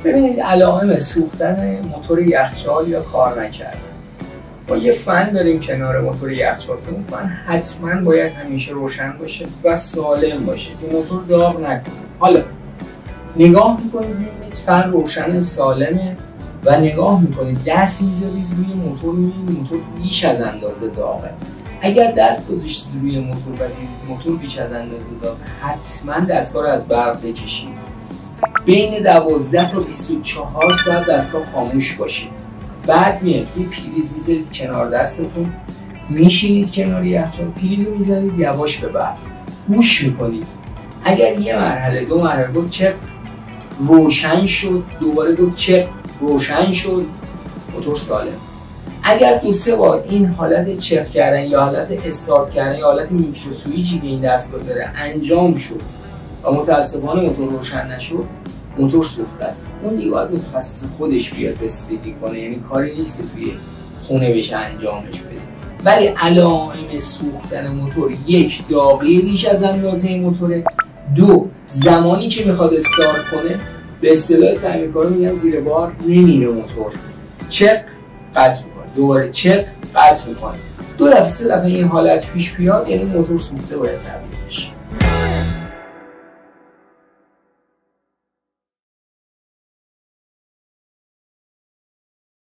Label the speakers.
Speaker 1: ببینید علائم سوختن موتور یخچال یا کار نکردن. ما یه فن داریم کنار موتور یخچال که اون فن حتما باید همیشه روشن باشه و سالم باشه که موتور داغ نکنه. حالا نگاه میکنید میبینید فن روشن سالمه و نگاه میکنید دست میذارید روی موتور، میبینید موتور بیش از اندازه داغه. اگر دست گذاشتید روی موتور و دیدید موتور بیش از اندازه داغه، حتما دستگاه رو از برق بکشید. بین 12 تا 24 ساعت دستگاه خاموش باشید. بعد میاد یه پریز میذارید کنار دستتون، میشینید کنار یخچال، پریز رو میذارید یواش به برق گوش میکنید. اگر یه مرحله دو مرحله گفت چک روشن شد، دوباره گفت چک روشن شد، موتور سالم. اگر دو سه بار این حالت چک کردن یا حالت استارت کردن یا حالت میکس و سویچی که این دستگاه داره انجام شد و متاسفانه موتور روشن نشد، موتور سوخته است. اون دیگه باید متخصص خودش بیاد رسیدگی کنه، یعنی کاری نیست که توی خونه بشه انجامش بده. ولی علائم سوختن موتور: 1 داغی بیش از اندازه موتوره، 2 زمانی که میخواد استارت کنه به اصطلاح تعمیرکارا میگن زیر بار نمیره موتور، چک قطع میکنه، دوباره چک قطع میکنه. 2 دفعه 3 دفعه این حالت پیش بیاد یعنی موتور سوخته، باید تعمیر بشه.